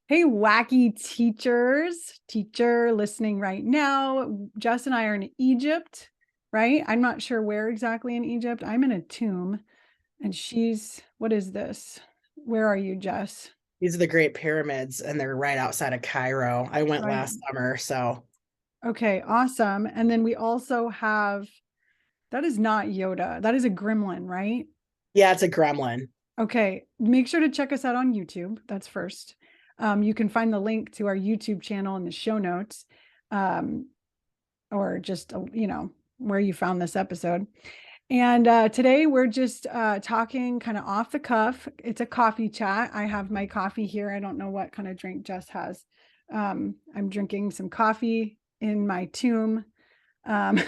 Hey, wacky teacher listening right now. Jess and I are in Egypt, right? I'm not sure where exactly in Egypt. I'm in a tomb and what is this? Where are you, Jess? These are the Great Pyramids, and they're right outside of Cairo. I went Right. last summer, so Okay, awesome. And then we also have, that is not Yoda. That is a gremlin, right? yeah, it's a gremlin. Okay, make sure to check us out on YouTube. That's first. You can find the link to our YouTube channel in the show notes. Um, or just, where you found this episode. And today we're just talking kind of off the cuff. It's a coffee chat. I have my coffee here. I don't know what kind of drink Jess has. I'm drinking some coffee in my tomb. Um,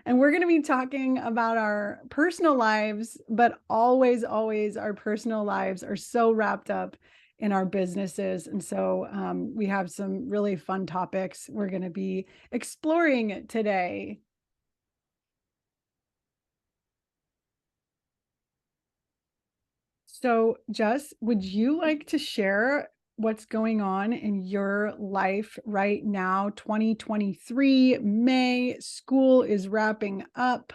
and we're going to be talking about our personal lives, but always our personal lives are so wrapped up in our businesses. And so we have some really fun topics we're going to be exploring today. So, Jess, would you like to share what's going on in your life right now? 2023, May, school is wrapping up.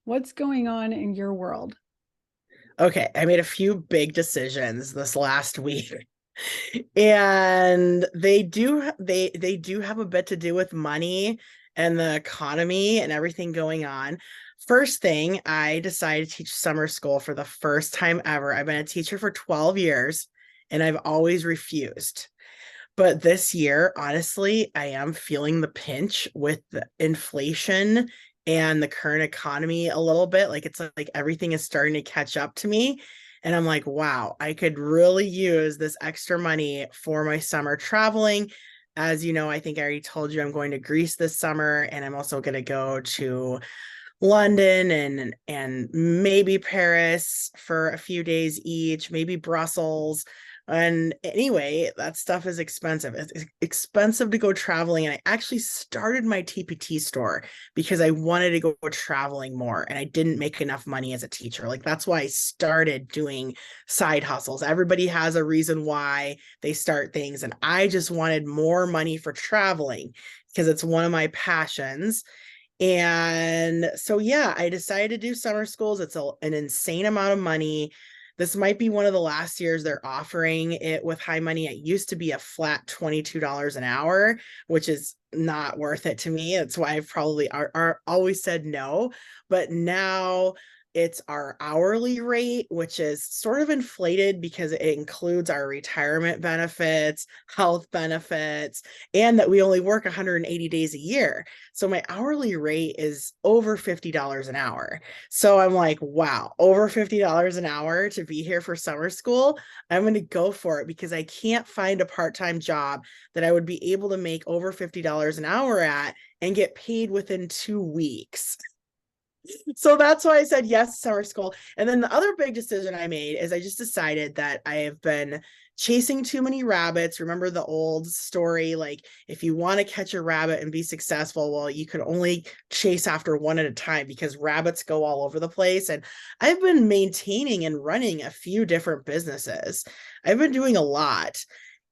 What's going on in your world? Okay, I made a few big decisions this last week. And they do have a bit to do with money and the economy and everything going on. First thing, I decided to teach summer school for the first time ever. I've been a teacher for 12 years and I've always refused. But this year, honestly, I am feeling the pinch with the inflation and the current economy a little bit. Like it's like everything is starting to catch up to me. And I'm like, wow, I could really use this extra money for my summer traveling. As you know, I think I already told you I'm going to Greece this summer, and I'm also going to go to London and maybe Paris for a few days each, maybe Brussels. And anyway, that stuff is expensive. It's expensive to go traveling. And I actually started my TPT store because I wanted to go traveling more and I didn't make enough money as a teacher. Like that's why I started doing side hustles. Everybody has a reason why they start things. And I just wanted more money for traveling because it's one of my passions. And so, yeah, I decided to do summer schools. An insane amount of money. This might be one of the last years they're offering it with high money. It used to be a flat $22 an hour, which is not worth it to me. That's why I've probably always said no. But now it's our hourly rate, which is sort of inflated because it includes our retirement benefits, health benefits, and that we only work 180 days a year. So my hourly rate is over $50 an hour. So I'm like, wow, over $50 an hour to be here for summer school. I'm going to go for it because I can't find a part-time job that I would be able to make over $50 an hour at and get paid within 2 weeks. So that's why I said yes to summer school. And then the other big decision I made is I just decided that I have been chasing too many rabbits. Remember the old story, like if you want to catch a rabbit and be successful, well, you can only chase after one at a time because rabbits go all over the place. And I've been maintaining and running a few different businesses. I've been doing a lot.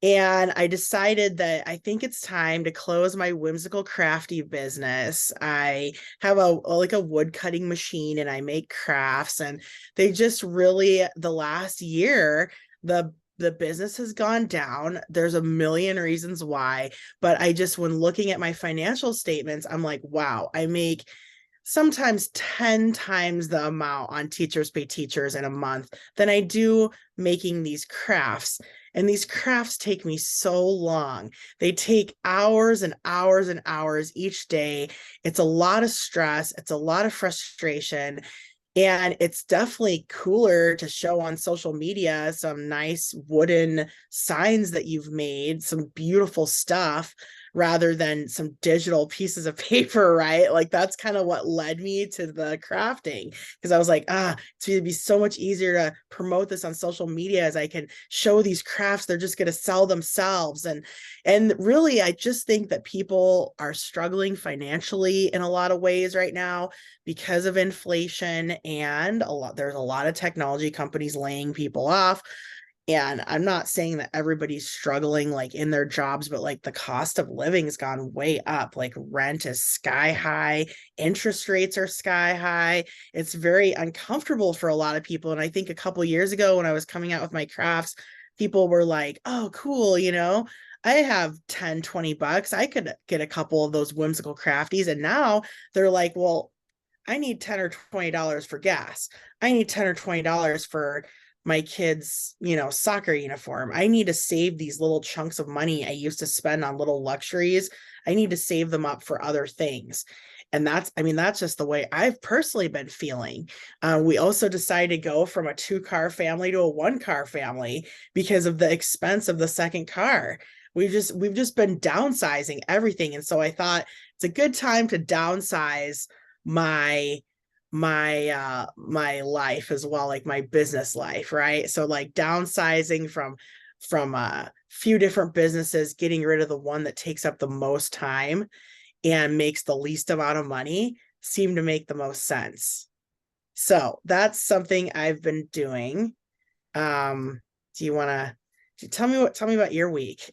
And I decided that I think it's time to close my whimsical crafty business. I have a wood cutting machine and I make crafts, and they just really, the last year, the business has gone down. There's a million reasons why, but I just, when looking at my financial statements, I'm like, wow, I make sometimes 10 times the amount on Teachers Pay Teachers in a month than I do making these crafts. And these crafts take me so long. They take hours and hours and hours each day. It's a lot of stress, it's a lot of frustration. And it's definitely cooler to show on social media some nice wooden signs that you've made, some beautiful stuff, rather than some digital pieces of paper, right? Like that's kind of what led me to the crafting because I was like, it's going to be so much easier to promote this on social media as I can show these crafts. They're just going to sell themselves. And really, I just think that people are struggling financially in a lot of ways right now because of inflation and there's a lot of technology companies laying people off. And I'm not saying that everybody's struggling like in their jobs, but like the cost of living has gone way up. Like rent is sky high, interest rates are sky high. It's very uncomfortable for a lot of people. And I think a couple years ago when I was coming out with my crafts, people were like, oh, cool, I have 10, $20. I could get a couple of those whimsical crafties. And now they're like, well, I need 10 or $20 for gas. I need 10 or $20 for my kids, soccer uniform. I need to save these little chunks of money I used to spend on little luxuries. I need to save them up for other things. And that's just the way I've personally been feeling. We also decided to go from a 2-car family to a 1-car family because of the expense of the second car. We've just been downsizing everything. And so I thought it's a good time to downsize my my life as well, like my business life, right? So like downsizing from a few different businesses, getting rid of the one that takes up the most time and makes the least amount of money seemed to make the most sense. So that's something I've been doing. Do you want to tell me about your week?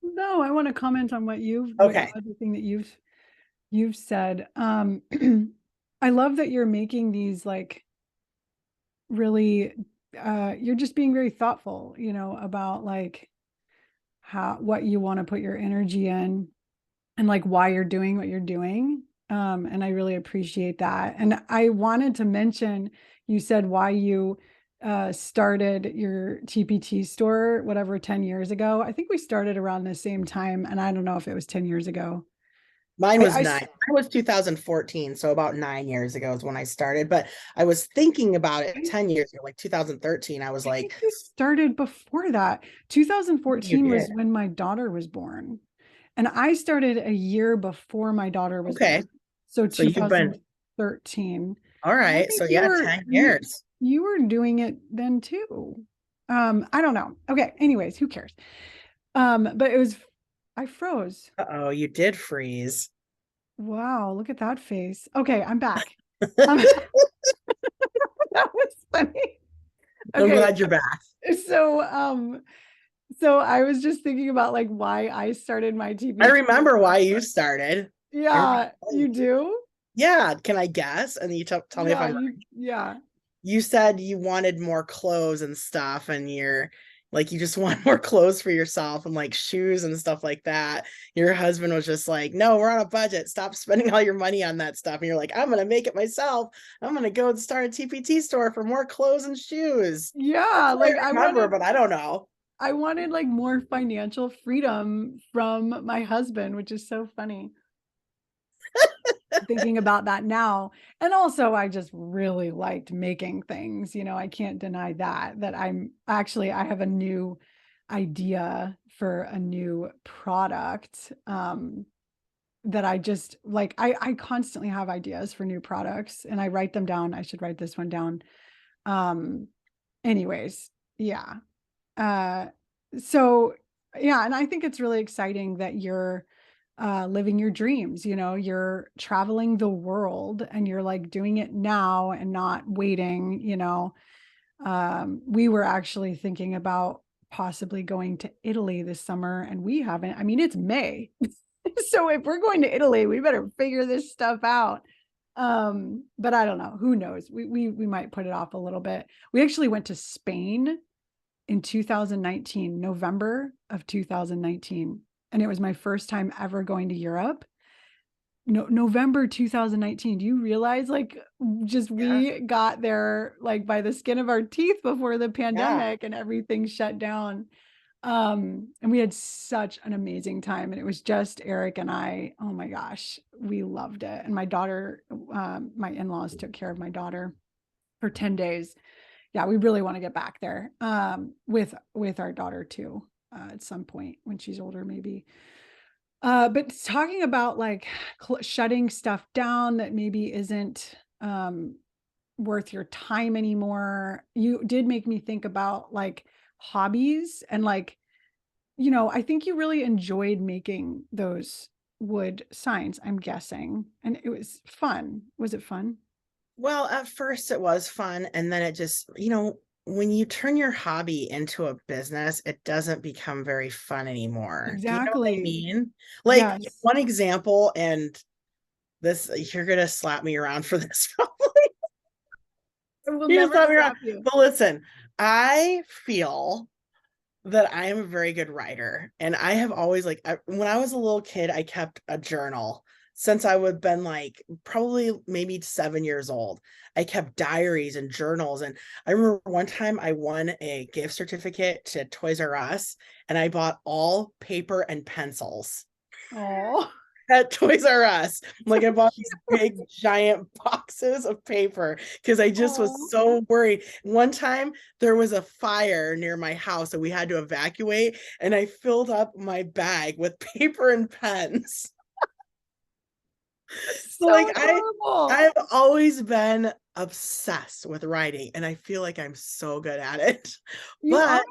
No, I want to comment on what Okay. everything that you've said. I love that you're making these like really you're just being very thoughtful, about like what you want to put your energy in and like why you're doing what you're doing. And I really appreciate that. And I wanted to mention, you said why you started your TPT store, whatever, 10 years ago. I think we started around the same time. And I don't know if it was 10 years ago. Mine I, was I 9. Mine was 2014, so about 9 years ago is when I started. But I was thinking about it 10 years ago, like 2013. I was I like, think you started before that. you 2014 did. was when my daughter was born. And I started a year before my daughter was Okay. born. So So you've been 2013. all And I right. So think yeah, 10 years. you were doing it then too. I don't know. Okay, anyways, who cares? But I froze. Uh-oh, you did freeze. Wow, look at that face. Okay, I'm back. Um, that was funny. I'm Okay, glad you're back. so so I was just thinking about like why I started my I TPT. remember why you started. I remember. Yeah, you do? Yeah, can I guess? And you tell me if Yeah, I'm right. yeah. You said you wanted more clothes and stuff, and you're like, you just want more clothes for yourself and like shoes and stuff like that. Your husband was just like, no, we're on a budget. Stop spending all your money on that stuff. And you're like, I'm going to make it myself. I'm going to go and start a TPT store for more clothes and shoes. That's Yeah, what like I remember, but I don't know. I wanted like more financial freedom from my husband, which is so funny thinking about that now. And also I just really liked making things, I can't deny that I have a new idea for a new product that I just like I constantly have ideas for new products and I write them down. I should write this one down. Um anyways, yeah. Uh, so yeah, and I think it's really exciting that you're living your dreams, you're traveling the world and you're like doing it now and not waiting. We were actually thinking about possibly going to Italy this summer and we haven't. I mean, it's May. So if we're going to Italy, we better figure this stuff out. But I don't know, who knows? We might put it off a little bit. We actually went to Spain in 2019, November of 2019. And it was my first time ever going to Europe. No, November 2019. Do you realize like just Yeah. we got there like by the skin of our teeth before the Yeah. pandemic and everything shut down. And we had such an amazing time. And it was just Eric and I. Oh my gosh, we loved it. And my daughter, my in-laws took care of my daughter for 10 days. Yeah, we really want to get back there with our daughter too at some point when she's older, maybe. But talking about like shutting stuff down that maybe isn't worth your time anymore, you did make me think about like hobbies and like, I think you really enjoyed making those wood signs, I'm guessing, and it was fun. Was it fun? Well, at first it was fun. And then it just, when you turn your hobby into a business, it doesn't become very fun anymore. Do you know what I Exactly. mean? Like Yes. one example, and this, you're gonna slap me around for this probably. I will You're gonna never slap me around. slap you. But listen, I feel that I am a very good writer. And I have always when I was a little kid, I kept a journal since I would have been like probably maybe 7 years old. I kept diaries and journals. And I remember one time I won a gift certificate to Toys R Us and I bought all paper and pencils Oh, at Toys R Us. so Like I bought these cute. big giant boxes of paper because I just was Oh, so worried. One time there was a fire near my house and we had to evacuate, and I filled up my bag with paper and pens. So so like adorable. I've always been obsessed with writing and I feel like I'm so good at it. You are. But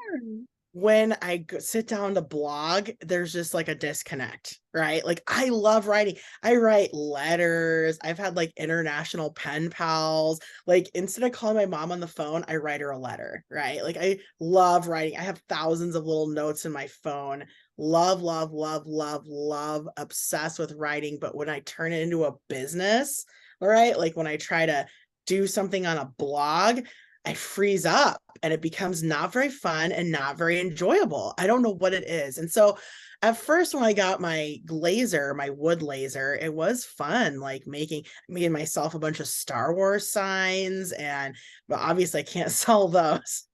when I sit down to blog, there's just like a disconnect, right? Like I love writing. I write letters. I've had like international pen pals. Like instead of calling my mom on the phone, I write her a letter, right? Like I love writing. I have thousands of little notes in my phone. Love, love, love, love, love, obsessed with writing. But when I turn it into a business, all right, like when I try to do something on a blog, I freeze up and it becomes not very fun and not very enjoyable. I don't know what it is. And so at first when I got my laser, my wood laser, it was fun, like making myself a bunch of Star Wars signs, and but obviously I can't sell those.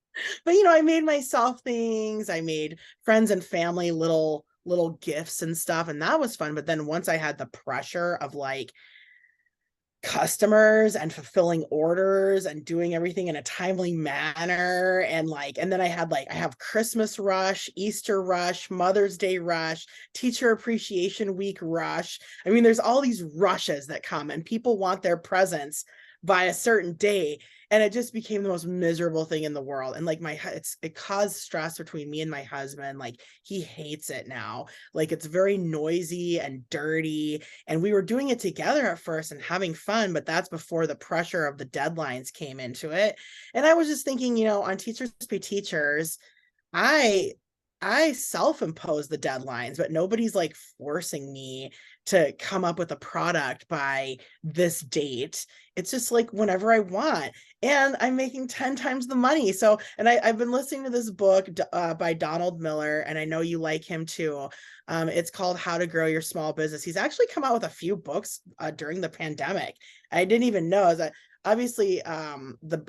But I made myself things. I made friends and family little gifts and stuff, and that was fun. But then once I had the pressure of like customers and fulfilling orders and doing everything in a timely manner, and then I have Christmas rush, Easter rush, Mother's Day rush, Teacher Appreciation Week rush. I mean, there's all these rushes that come and people want their presents by a certain day, and it just became the most miserable thing in the world. And like it caused stress between me and my husband. Like he hates it now. Like it's very noisy and dirty, and we were doing it together at first and having fun, but that's before the pressure of the deadlines came into it. And I was just thinking, on Teachers Pay Teachers, I I self-impose the deadlines, but nobody's like forcing me to come up with a product by this date. It's just like whenever I want. And I'm making 10 times the money. So, and I've been listening to this book by Donald Miller, and I know you like him too. It's called How to Grow Your Small Business. He's actually come out with a few books during the pandemic. I didn't even know that. Obviously,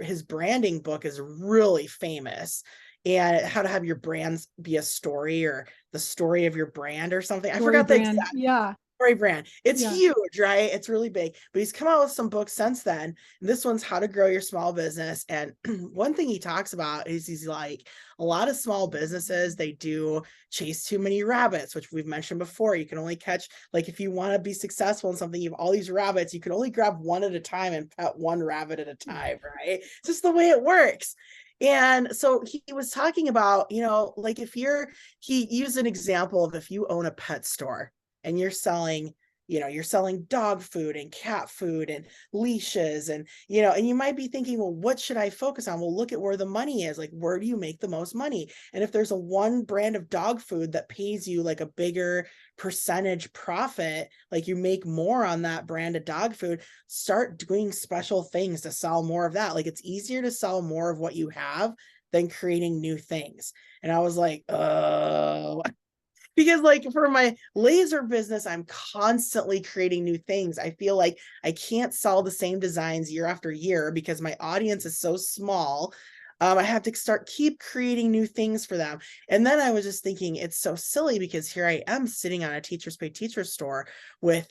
his branding book is really famous, and how to have your brands be a story, or the story of your brand or something. I Story forgot the brand. exact Yeah. story brand. It's Yeah. huge, right? It's really big, but he's come out with some books since then. This one's How to Grow Your Small Business. And one thing he talks about is he's like, a lot of small businesses, they do chase too many rabbits, which we've mentioned before. You can only catch, like, if you want to be successful in something, you have all these rabbits, you can only grab one at a time and pet one rabbit at a time, right? It's just the way it works. And so he was talking about, like he used an example of if you own a pet store and you're selling dog food and cat food and leashes, and you might be thinking, well, what should I focus on? Well, look at where the money is. Like, where do you make the most money? And if there's a one brand of dog food that pays you like a bigger percentage profit, like you make more on that brand of dog food, start doing special things to sell more of that. Like, it's easier to sell more of what you have than creating new things. And I was like, oh, because like for my laser business, I'm constantly creating new things. I feel like I can't sell the same designs year after year because my audience is so small. I have to keep creating new things for them. And then I was just thinking, it's so silly because here I am sitting on a Teachers Pay Teachers store with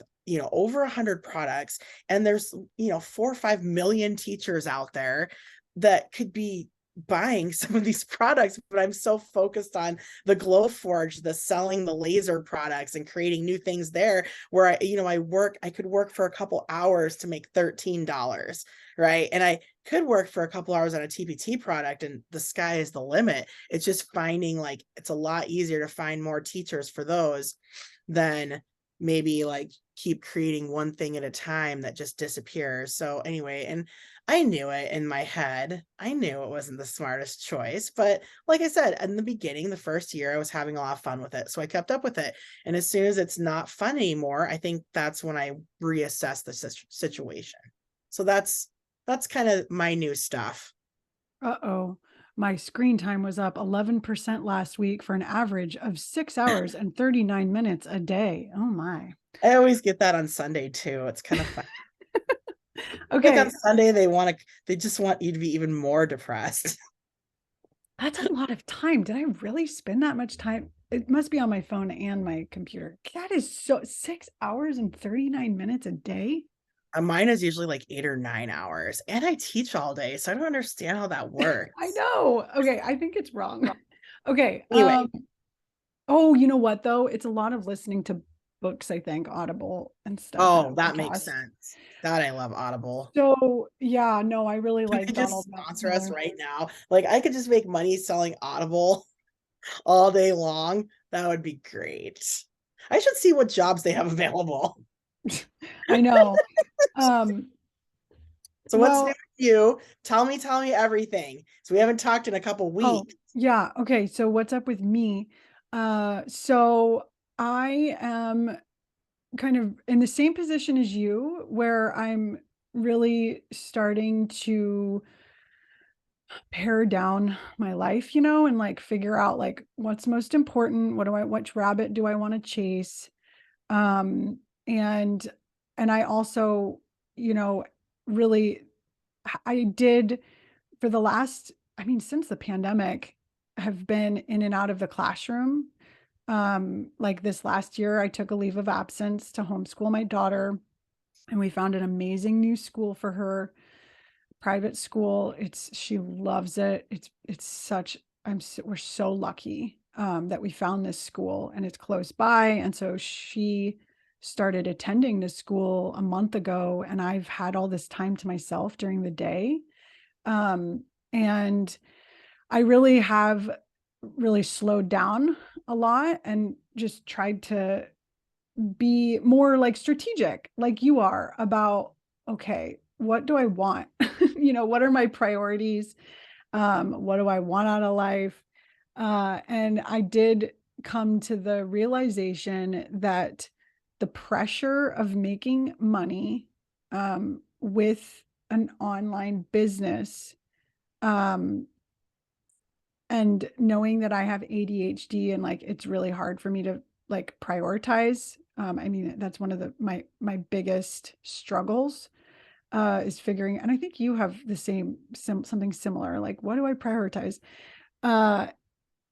over 100 products, and there's 4 or 5 million teachers out there that could be buying some of these products, but I'm so focused on the Glowforge, the selling the laser products and creating new things there, where I could work for a couple hours to make $13, right? And I could work for a couple hours on a TPT product and the sky is the limit. It's just finding, like, it's a lot easier to find more teachers for those than maybe like keep creating one thing at a time that just disappears. So anyway, and I knew it in my head. I knew it wasn't the smartest choice, but like I said, in the beginning, the first year, I was having a lot of fun with it. So I kept up with it. And as soon as it's not fun anymore, I think that's when I reassess the situation. So that's kind of my new stuff. Uh-oh. My screen time was up 11% last week for an average of 6 hours and 39 minutes a day. Oh my. I always get that on Sunday too. It's kind of fun. Like on Okay. Sunday, they just want you to be even more depressed. That's a lot of time. Did I really spend that much time? It must be on my phone and my computer. That is so 6 hours and 39 minutes a day. Mine is usually like 8 or 9 hours, and I teach all day, so I don't understand how that I works. know. Okay, I think it's wrong. Okay. Anyway, Oh, you know what though? It's a lot of listening to books, I think, Audible and stuff and oh, that makes podcasts. sense. God, I love Audible. So yeah, no, I really Can like they just Donald sponsor us Miller. right now? Like I could just make money selling Audible all day long. That would be great. I should see what jobs they have available. I know. Um, So what's new well, with you? Tell me everything. So we haven't talked in a couple oh, weeks. yeah. Okay. So what's up with me? So I am kind of in the same position as you, where I'm really starting to pare down my life, and like figure out like what's most important, which rabbit do I want to chase? Um, and I also, you know, really I did for the last, I mean, since the pandemic, have been in and out of the classroom. Like this last year, I took a leave of absence to homeschool my daughter, and we found an amazing new school for her, private school. She loves it. It's such we're so lucky that we found this school and it's close by. And so she started attending this school a month ago, and I've had all this time to myself during the day. And I really have really slowed down a lot and just tried to be more like strategic, like you are, about, okay, what do I want? What are my priorities? What do I want out of life? And I did come to the realization that the pressure of making money with an online business, um, and knowing that I have ADHD and like it's really hard for me to like prioritize. I mean, that's one of my biggest struggles, is figuring, and I think you have the something similar. Like, what do I prioritize? Uh,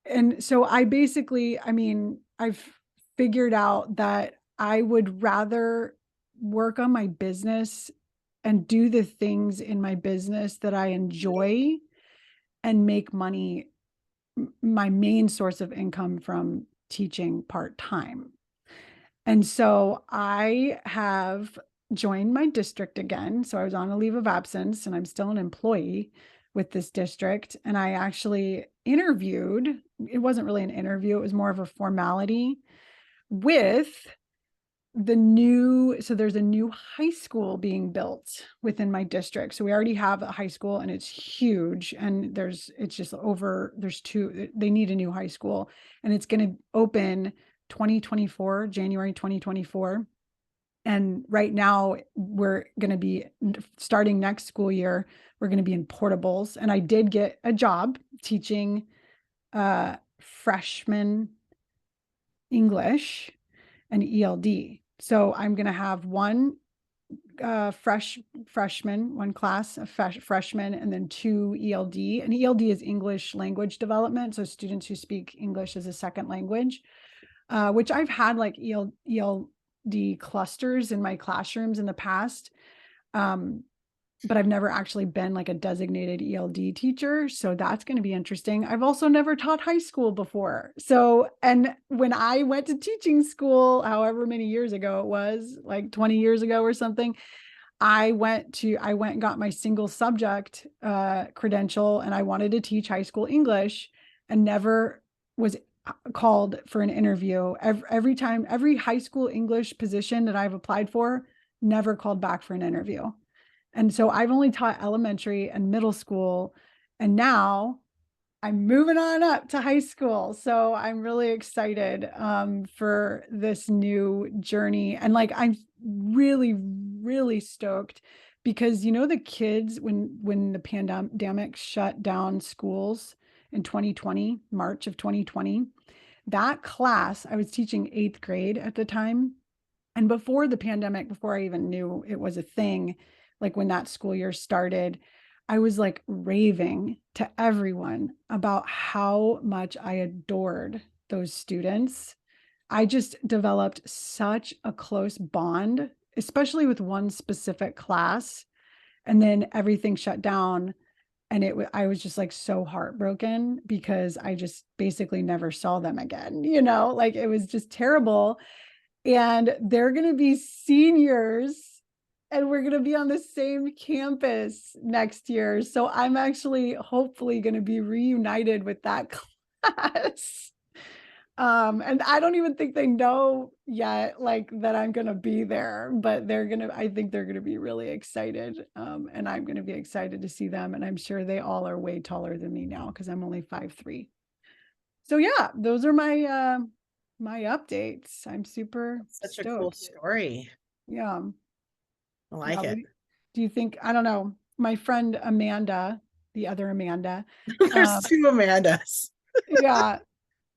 and so I basically, I mean, I've figured out that I would rather work on my business and do the things in my business that I enjoy and make money, my main source of income, from teaching part-time. And so I have joined my district again. So I was on a leave of absence and I'm still an employee with this district. And I actually interviewed, it wasn't really an interview, it was more of a formality with so there's a new high school being built within my district. So we already have a high school and it's huge, and there's two, they need a new high school, and it's going to open 2024, January 2024. And right now we're going to be starting next school year. We're going to be in portables. And I did get a job teaching freshman English and ELD. So I'm going to have one freshman, one class of freshmen, and then two ELD. And ELD is English language development. So students who speak English as a second language, which I've had like ELD clusters in my classrooms in the past. But I've never actually been like a designated ELD teacher. So that's going to be interesting. I've also never taught high school before. So, and when I went to teaching school, however many years ago it was, like 20 years ago or something, I went and got my single subject credential, and I wanted to teach high school English and never was called for an interview. Every time, every high school English position that I've applied for, never called back for an interview. And so I've only taught elementary and middle school. And now I'm moving on up to high school. So I'm really excited for this new journey. And like, I'm really, really stoked because, you know, the kids, when the pandemic shut down schools in 2020, March of 2020, that class, I was teaching 8th grade at the time. And before the pandemic, before I even knew it was a thing, like when that school year started, I was like raving to everyone about how much I adored those students. I just developed such a close bond, especially with one specific class. And then everything shut down. And I was just like so heartbroken because I just basically never saw them again, you know, like it was just terrible. And they're going to be seniors and we're going to be on the same campus next year. So I'm actually hopefully going to be reunited with that class. And I don't even think they know yet, like that I'm going to be there, but I think they're going to be really excited. And I'm going to be excited to see them. And I'm sure they all are way taller than me now because I'm only 5'3". So yeah, those are my updates. I'm super Such a cool stoked. story. Yeah. I Yeah. like it. Do you think, I don't know, my friend Amanda, the other Amanda, There's um, two Amandas. yeah, I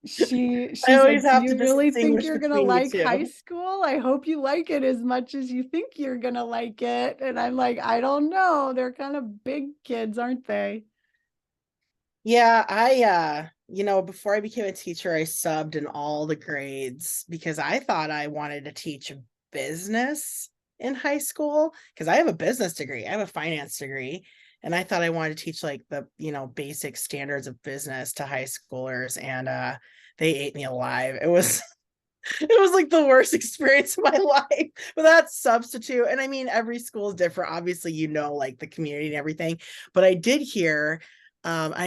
she always said, "Do have to you really think distinguish you're gonna between you like high two. school? I hope you like it as much as you think you're gonna like it." And I'm like, I don't know. They're kind of big kids, aren't they? Yeah, before I became a teacher, I subbed in all the grades because I thought I wanted to teach business in high school because I have a business degree. I have a finance degree, and I thought I wanted to teach like the, basic standards of business to high schoolers, and they ate me alive. It was it was like the worst experience of my life. But that's substitute. And I mean, every school is different. Obviously, like the community and everything. But I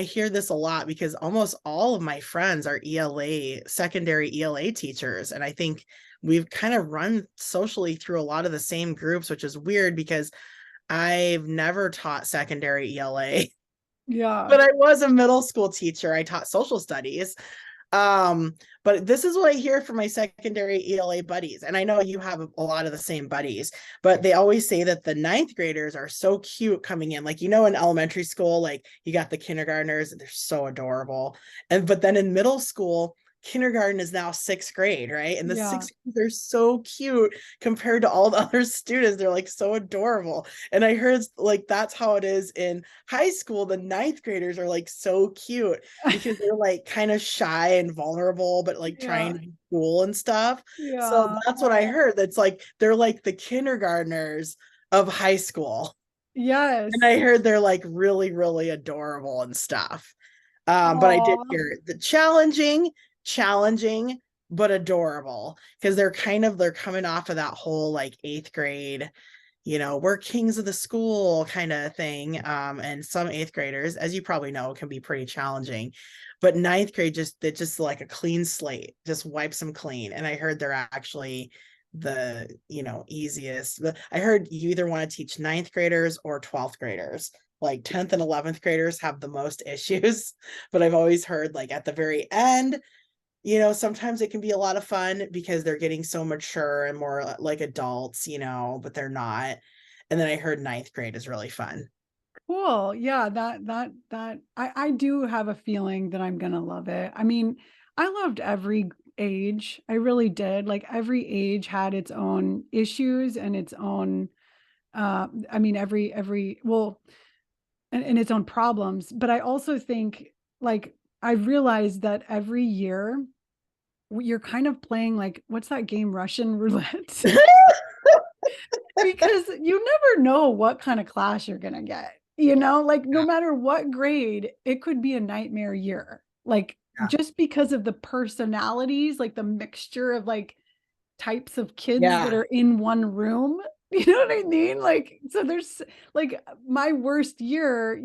hear this a lot because almost all of my friends are secondary ELA teachers. And I think we've kind of run socially through a lot of the same groups, which is weird because I've never taught secondary ELA, Yeah. but I was a middle school teacher. I taught social studies. But this is what I hear from my secondary ELA buddies. And I know you have a lot of the same buddies, but they always say that the ninth graders are so cute coming in. Like, in elementary school, like you got the kindergartners, they're so adorable. But then in middle school, kindergarten is now 6th grade, right? And the Yeah. 6th grade, are so cute compared to all the other students. They're like so adorable. And I heard like that's how it is in high school. The ninth graders are like so cute because they're like kind of shy and vulnerable, but like trying Yeah. to be cool and stuff. So Yeah. that's what I heard. That's like they're like the kindergartners of high school. And Yes. I heard they're like really, really adorable and stuff. But I did Aw. hear the challenging, but adorable because they're coming off of that whole like 8th grade, we're kings of the school kind of thing. And some 8th graders, as you probably know, can be pretty challenging. But ninth grade just like a clean slate, just wipes them clean. And I heard they're actually the, easiest. I heard you either want to teach ninth graders or 12th graders. Like 10th and 11th graders have the most issues, but I've always heard like at the very end, sometimes it can be a lot of fun because they're getting so mature and more like adults, but they're not. And then I heard ninth grade is really fun. Cool. Yeah, I do have a feeling that I'm gonna love it. I mean, I loved every age. I really did. Like every age had its own issues and its own I mean every well and its own problems. But I also think like I've realized that every year you're kind of playing like what's that game, Russian roulette? Because you never know what kind of class you're going to get. Like no Yeah. matter what grade, it could be a nightmare year. Like just because of the personalities, like the mixture of like types of kids that Yeah. are in one room. You know what I mean? Like, so there's like my worst year,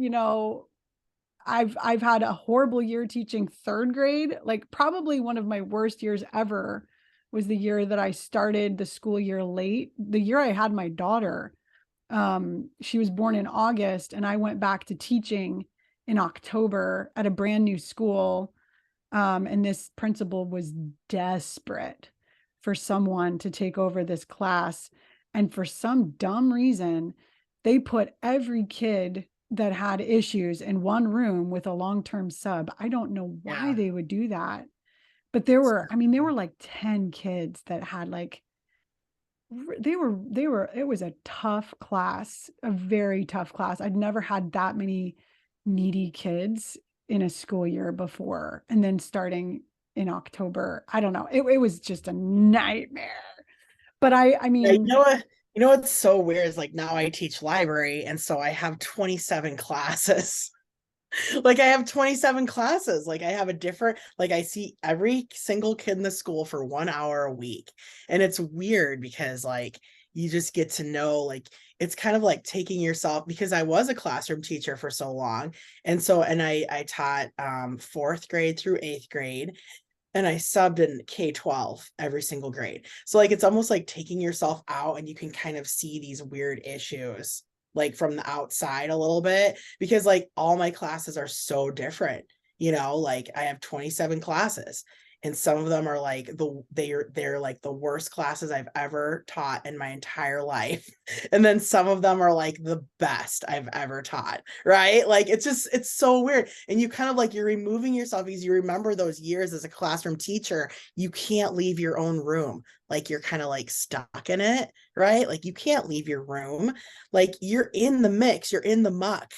I've had a horrible year teaching third grade. Like probably one of my worst years ever was the year that I started the school year late. The year I had my daughter, she was born in August, and I went back to teaching in October at a brand new school. And this principal was desperate for someone to take over this class. And for some dumb reason, they put every kid that had issues in one room with a long-term sub. I don't know why Yeah. they would do that. But there were, I mean, there were like 10 kids that had like, it was a tough class, a very tough class. I'd never had that many needy kids in a school year before. And then starting in October, I don't know, it was just a nightmare. But I Yeah, mean, you know what's so weird is like now I teach library, and so I have 27 classes. Like I have 27 classes. Like I have a different, like I see every single kid in the school for 1 hour a week. And it's weird because like you just get to know, like it's kind of like taking yourself, because I was a classroom teacher for so long. And so and I taught fourth grade through eighth grade, and I subbed in K-12 every single grade. So like it's almost like taking yourself out, and you can kind of see these weird issues like from the outside a little bit, because like all my classes are so different. Like I have 27 classes, and some of them are like they're like the worst classes I've ever taught in my entire life. And then some of them are like the best I've ever taught, right? Like it's so weird. And you kind of like you're removing yourself because you remember those years as a classroom teacher. You can't leave your own room. Like you're kind of like stuck in it, right? Like you can't leave your room. Like you're in the mix, you're in the muck.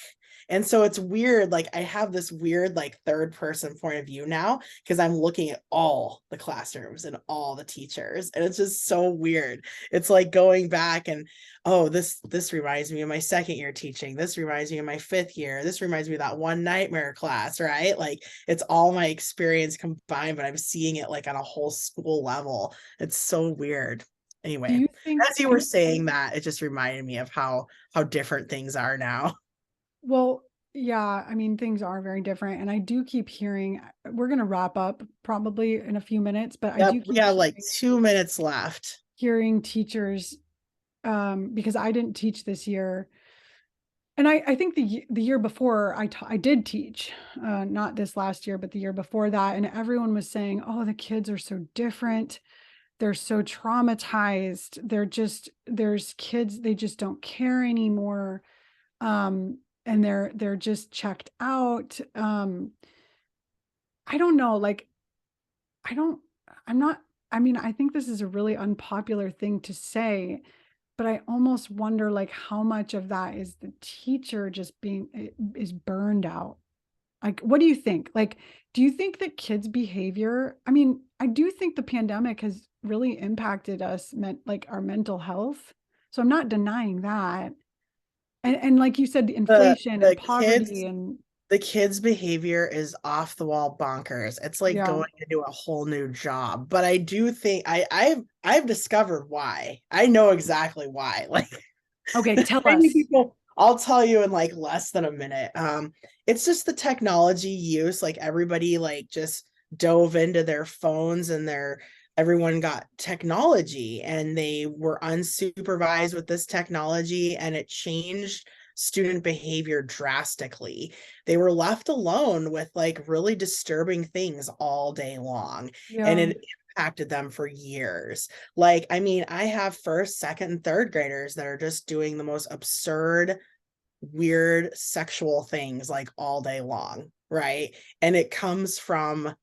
And so it's weird. Like I have this weird, like third person point of view now, because I'm looking at all the classrooms and all the teachers. And it's just so weird. It's like going back and, oh, this reminds me of my second year teaching. This reminds me of my fifth year. This reminds me of that one nightmare class, right? Like it's all my experience combined, but I'm seeing it like on a whole school level. It's so weird. do Anyway, you think, as you were saying that, it just reminded me of how different things are now. well, yeah, I mean, things are very different. And I do keep hearing, we're going to wrap up probably in a few minutes, but I do Yep, we keep got like 2 minutes left. hearing teachers, because I didn't teach this year. And I think the year before I did teach, not this last year, but the year before that. And everyone was saying, oh, the kids are so different. They're so traumatized. There's kids, they just don't care anymore. And they're just checked out. I don't know, like, I don't, I'm not, I mean, I think this is a really unpopular thing to say, but I almost wonder like how much of that is the teacher just is burned out. Like, what do you think? Like, do you think that kids' behavior? I mean, I do think the pandemic has really impacted us, like our mental health. So I'm not denying that. And like you said, the The inflation and the poverty kids and the kids' behavior is off the wall bonkers. It's like yeah. going into a whole new job. But I do think I've discovered why. I know exactly why. Like Okay, tell many us. people, I'll tell you in like less than a minute. It's just the technology use. Like everybody like just dove into their phones, and everyone got technology, and they were unsupervised with this technology, and it changed student behavior drastically. They were left alone with like really disturbing things all day long, and Yeah. it impacted them for years. Like, I mean, I have first, second, and third graders that are just doing the most absurd, weird sexual things like all day long, right? And it comes from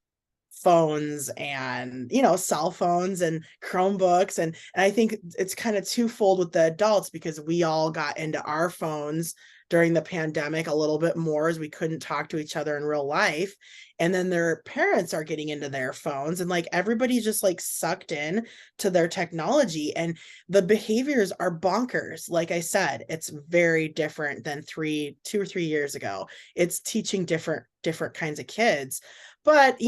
phones and cell phones and Chromebooks, and I think it's kind of twofold with the adults, because we all got into our phones during the pandemic a little bit more, as we couldn't talk to each other in real life. And then their parents are getting into their phones, and like everybody's just like sucked in to their technology, and the behaviors are bonkers. Like I said, it's very different than 2 or 3 years ago. It's teaching different kinds of kids. But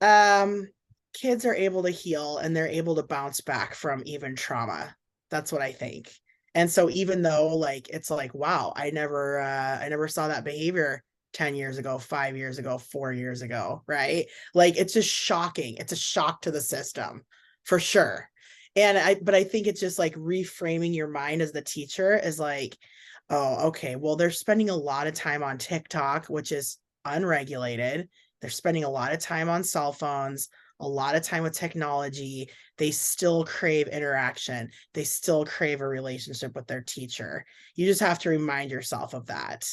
um kids are able to heal, and they're able to bounce back from even trauma. That's what I think. And so even though like it's like, wow, I never saw that behavior 10 years ago, 5 years ago, 4 years ago, right? Like it's just shocking. It's a shock to the system for sure. But I think it's just like reframing your mind as the teacher is like, oh, okay, well, they're spending a lot of time on TikTok, which is unregulated. They're spending a lot of time on cell phones, a lot of time with technology. They still crave interaction. They still crave a relationship with their teacher. You just have to remind yourself of that.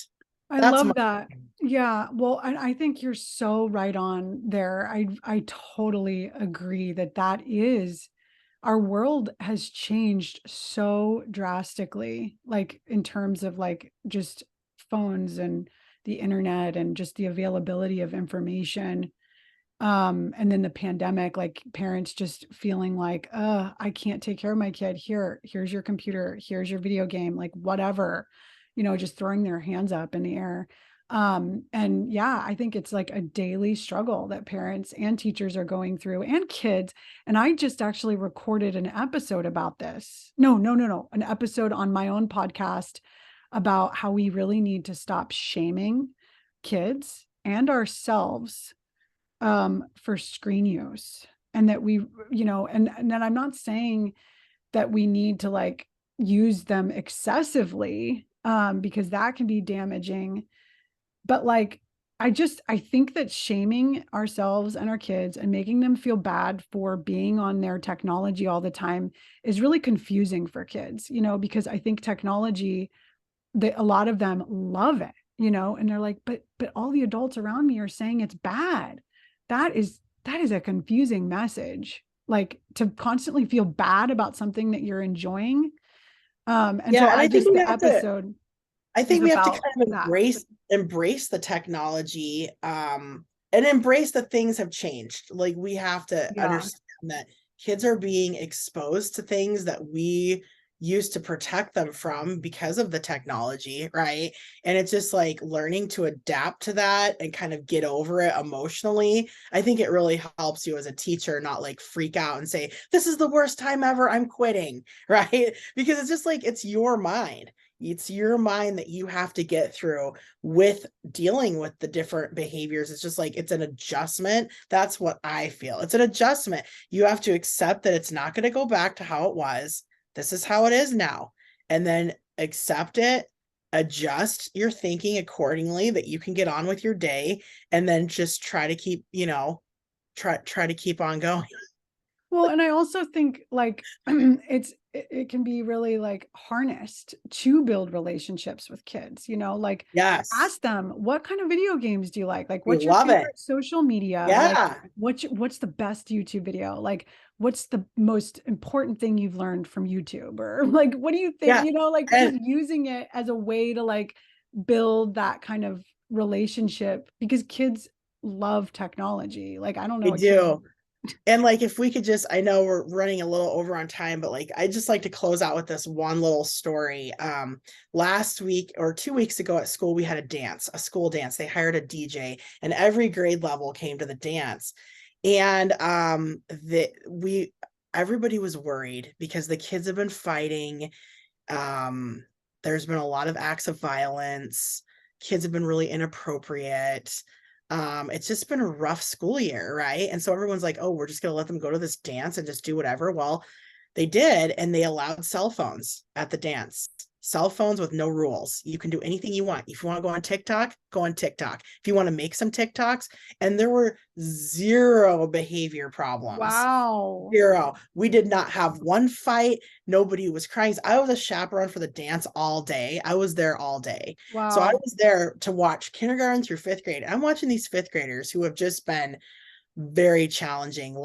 I That's my love that. Yeah. Well, I think you're so right on there. I totally agree that that is, our world has changed so drastically, like in terms of like just phones and the internet and just the availability of information. And then the pandemic, like parents just feeling like, I can't take care of my kid. Here's your computer, here's your video game, like whatever, just throwing their hands up in the air. And yeah, I think it's like a daily struggle that parents and teachers are going through, and kids. And I just actually recorded an episode about this. No, an episode on my own podcast about how we really need to stop shaming kids and ourselves for screen use. And that we, and then I'm not saying that we need to like use them excessively, because that can be damaging. But like, I think that shaming ourselves and our kids and making them feel bad for being on their technology all the time is really confusing for kids, because I think technology, a lot of them love it, and they're like, but all the adults around me are saying it's bad. That is a confusing message, like to constantly feel bad about something that you're enjoying. And so Yeah, and I I think just, we the have to episode I is think we have to about kind of that. embrace the technology, and embrace that things have changed. Like we have to Yeah. understand that kids are being exposed to things that we used to protect them from because of the technology, right? And it's just like learning to adapt to that and kind of get over it emotionally. I think it really helps you as a teacher not like freak out and say, this is the worst time ever, I'm quitting, right? Because it's just like it's your mind. It's your mind that you have to get through with dealing with the different behaviors. It's just like it's an adjustment. That's what I feel. It's an adjustment. You have to accept that it's not going to go back to how it was. This is how it is now. And then accept it, adjust your thinking accordingly that you can get on with your day, and then just try to keep, try to keep on going. Well, and I also think like it can be really like harnessed to build relationships with kids, like Yes, ask them, what kind of video games do you like? Like we what's your love it. favorite social media? Like Yeah, what's the best YouTube video? Like what's the most important thing you've learned from YouTube? Or like what do you think, yeah. like just And using it as a way to like build that kind of relationship, because kids love technology. Like I don't know we a kid. do. And like if we could just, I know we're running a little over on time, but like I just like to close out with this one little story. Last week or 2 weeks ago at school, we had a school dance. They hired a DJ and every grade level came to the dance. And everybody was worried because the kids have been fighting. There's been a lot of acts of violence. Kids have been really inappropriate. It's just been a rough school year, right? And so everyone's like, oh, we're just going to let them go to this dance and just do whatever. Well, they did, and they allowed cell phones at the dance. Cell phones with no rules. You can do anything you want. If you want to go on TikTok, go on TikTok. If you want to make some TikToks, and there were zero behavior problems. Wow. Zero. We did not have one fight. Nobody was crying. I was a chaperone for the dance all day. I was there all day. So I Wow. was there to watch kindergarten through fifth grade. I'm watching these fifth graders who have just been very challenging.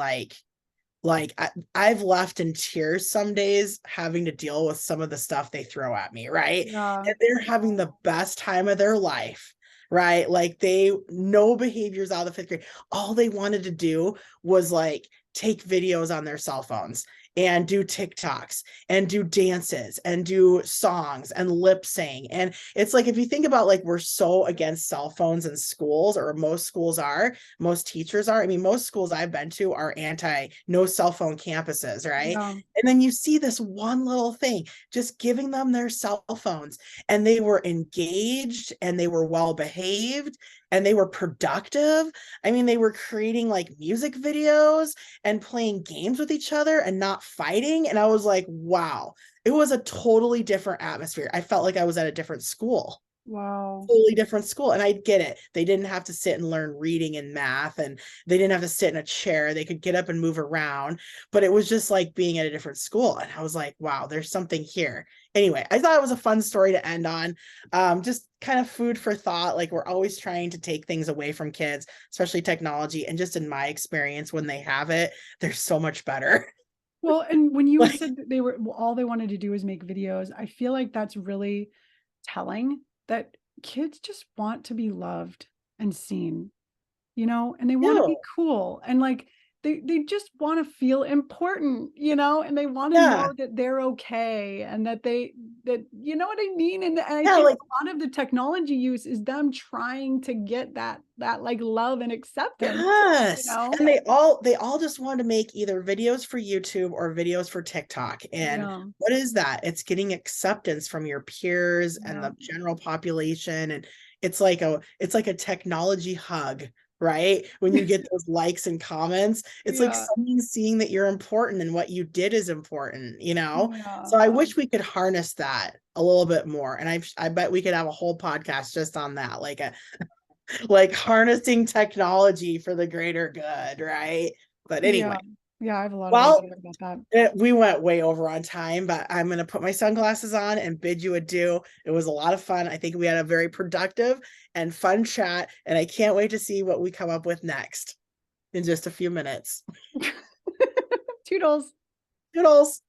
I've left in tears some days having to deal with some of the stuff they throw at me, right? Yeah. And they're having the best time of their life, right? Like no behaviors out of the fifth grade. All they wanted to do was like take videos on their cell phones. and do TikToks and do dances and do songs and lip sync. And it's like, if you think about, like, we're so against cell phones in schools, or most schools are, most teachers are. I mean, most schools I've been to are anti no cell phone campuses, right? Yeah. And then you see this one little thing, just giving them their cell phones, and they were engaged and they were well behaved and they were productive. I mean, they were creating like music videos and playing games with each other and not fighting. And I was like, wow, it was a totally different atmosphere. I felt like I was at a different school. Wow. Totally different school. And I get it. They didn't have to sit and learn reading and math, and they didn't have to sit in a chair. They could get up and move around, but it was just like being at a different school. And I was like, wow, there's something here. Anyway, I thought it was a fun story to end on. Just kind of food for thought. Like, we're always trying to take things away from kids, especially technology. And just in my experience, when they have it, they're so much better. Well, and when you Like, said that all they wanted to do is make videos, I feel like that's really telling that kids just want to be loved and seen, and they want to be no, cool, and like they just want to feel important, and they want to yeah, know that they're okay, and that you know what I mean? And I yeah, think like, a lot of the technology use is them trying to get that like love and acceptance, you yes. know? And they all just want to make either videos for YouTube or videos for TikTok. And Yeah. what is that? It's getting acceptance from your peers and Yeah. the general population. And it's like a technology hug, right? When you get those likes and comments, it's like Yeah. someone seeing that you're important and what you did is important. Yeah. So I wish we could harness that a little bit more. And I bet we could have a whole podcast just on that, like harnessing technology for the greater good, right? But Yeah. anyway, Yeah. I have a lot of well, ideas about that. we went way over on time, but I'm going to put my sunglasses on and bid you adieu. It was a lot of fun. I think we had a very productive and fun chat, and I can't wait to see what we come up with next in just a few minutes. Toodles. Toodles.